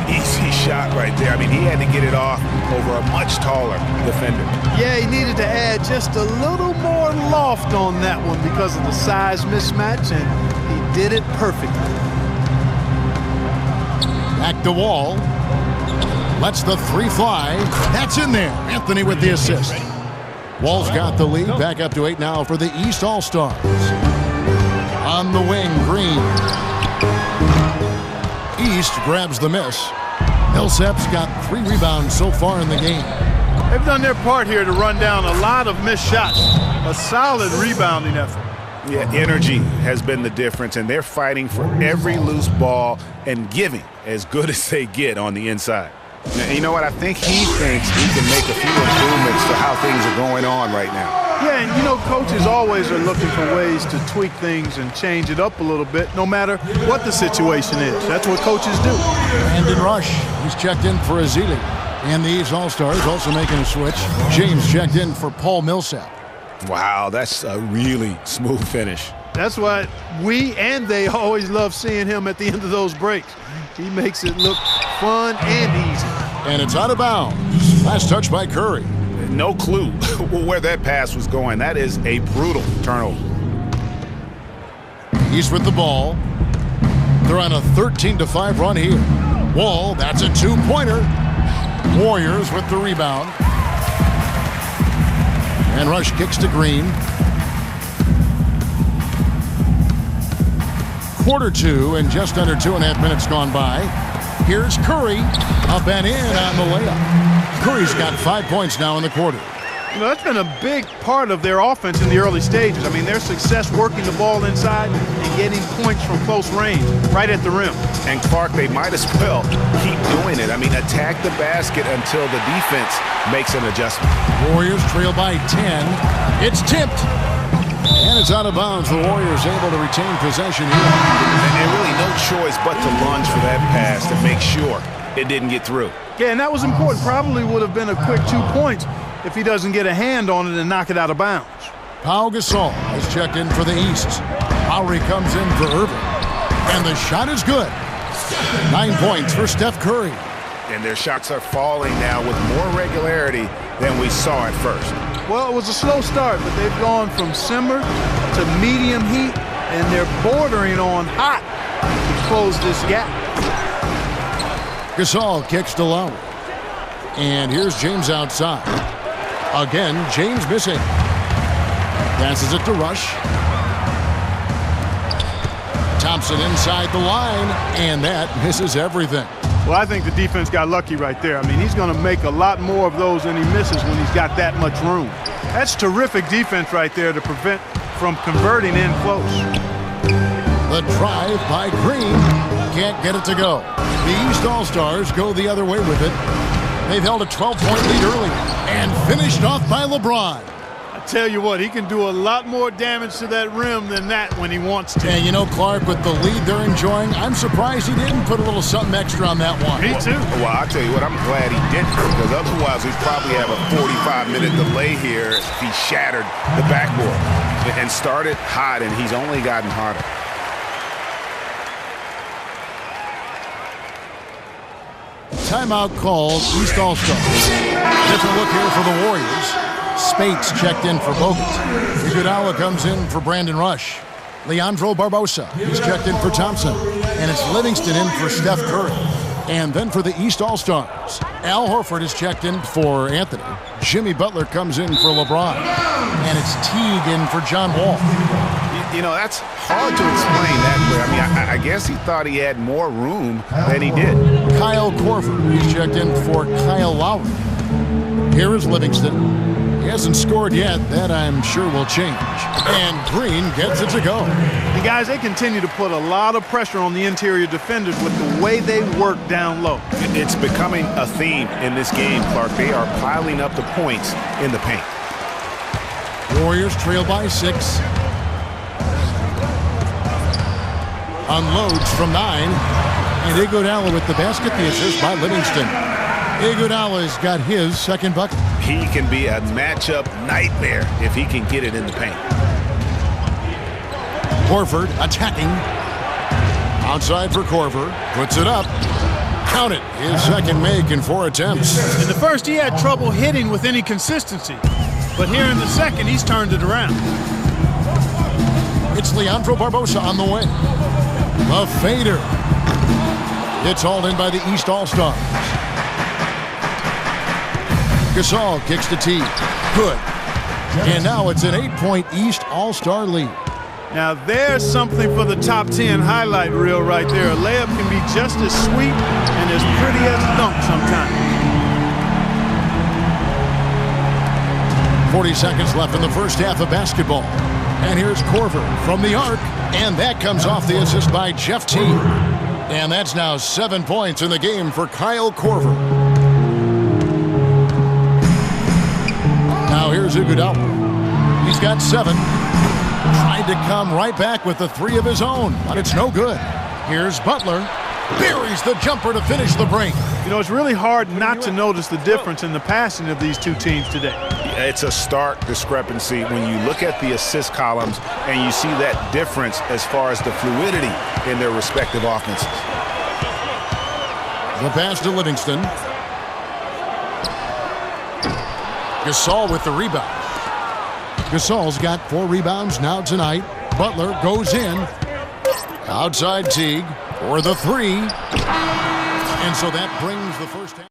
easy shot right there. I mean, he had to get it off over a much taller defender. Yeah, he needed to add just a little more loft on that one because of the size mismatch, and he did it perfectly. Back to Wall. Lets the three fly. That's in there. Anthony with the assist. Wall's got the lead. Back up to 8 now for the East All-Stars. On the wing, Green. East grabs the miss. Millsap's got 3 rebounds so far in the game. They've done their part here to run down a lot of missed shots. A solid rebounding effort. Yeah, energy has been the difference, and they're fighting for every loose ball and giving as good as they get on the inside. Now, you know what? I think he thinks he can make a few improvements to how things are going on right now. Yeah, and you know, coaches always are looking for ways to tweak things and change it up a little bit, no matter what the situation is. That's what coaches do. Brandon Rush, he's checked in for Azili. And the East All-Stars also making a switch. James checked in for Paul Millsap. Wow, that's a really smooth finish. That's why we and they always love seeing him at the end of those breaks. He makes it look fun and easy. And it's out of bounds. Last touch by Curry. No clue where that pass was going. That is a brutal turnover. East with the ball. They're on a 13-5 run here. Wall, that's a 2-pointer. Warriors with the rebound. And Rush kicks to Green. Quarter 2 and just under 2.5 minutes gone by. Here's Curry. Up and in on the layup. Curry's got 5 points now in the quarter. You know, that's been a big part of their offense in the early stages. I mean, their success working the ball inside and getting points from close range, right at the rim. And Clark, they might as well keep doing it. I mean, attack the basket until the defense makes an adjustment. Warriors trail by 10. It's tipped. And it's out of bounds. The Warriors able to retain possession here. And really no choice but to lunge for that pass to make sure it didn't get through. Yeah, and that was important. Probably would have been a quick 2 points if he doesn't get a hand on it and knock it out of bounds. Pau Gasol has checked in for the East. Lowry comes in for Irving. And the shot is good. 9 points for Steph Curry. And their shots are falling now with more regularity than we saw at first. Well, it was a slow start, but they've gone from simmer to medium heat, and they're bordering on hot to close this gap. Gasol kicks to Lowry. And here's James outside. Again, James missing. Passes it to Rush. Thompson inside the line, and that misses everything. Well, I think the defense got lucky right there. I mean, he's going to make a lot more of those than he misses when he's got that much room. That's terrific defense right there to prevent from converting in close. The drive by Green. Can't get it to go. The East All-Stars go the other way with it. They've held a 12-point lead early and finished off by LeBron. I tell you what, he can do a lot more damage to that rim than that when he wants to. And you know, Clark, with the lead they're enjoying, I'm surprised he didn't put a little something extra on that one. Me too. Well, I'll tell you what, I'm glad he didn't, because otherwise we'd probably have a 45-minute delay here if he shattered the backboard and started hot, and he's only gotten hotter. Timeout called, East All-Stars. Different look here for the Warriors. Spates checked in for Bogut. Iguodala comes in for Brandon Rush. Leandro Barbosa is checked in for Thompson. And it's Livingston in for Steph Curry. And then for the East All-Stars, Al Horford is checked in for Anthony. Jimmy Butler comes in for LeBron. And it's Teague in for John Wall. You know, that's hard to explain that way. I mean, I guess he thought he had more room than he did. Kyle Korver is checked in for Kyle Lowry. Here is Livingston. He hasn't scored yet. That, I'm sure, will change. And Green gets it to go. And guys, they continue to put a lot of pressure on the interior defenders with the way they work down low. It's becoming a theme in this game, Clark. They are piling up the points in the paint. Warriors trail by 6. Unloads from 9. And Iguodala with the basket. The assist by Livingston. Iguodala's got his second bucket. He can be a matchup nightmare if he can get it in the paint. Horford attacking. Outside for Korver. Puts it up. Count it. His second make in 4 attempts. In the first, he had trouble hitting with any consistency. But here in the second, he's turned it around. It's Leandro Barbosa on the way. The fader. It's hauled in by the East All-Stars. Gasol kicks to T. Good. And now it's an 8-point East All-Star lead. Now there's something for the top 10 highlight reel right there. A layup can be just as sweet and as pretty as a dunk sometimes. 40 seconds left in the first half of basketball. And here's Korver from the arc. And that comes off the assist by Jeff T. And that's now 7 points in the game for Kyle Korver. Now here's Iguodala. He's got 7. Tried to come right back with the 3 of his own, but it's no good. Here's Butler. Buries the jumper to finish the break. You know, it's really hard not to notice the difference in the passing of these two teams today. It's a stark discrepancy when you look at the assist columns and you see that difference as far as the fluidity in their respective offenses. The pass to Livingston. Gasol with the rebound. Gasol's got 4 rebounds now tonight. Butler goes in. Outside Teague for the 3. And so that brings the first half.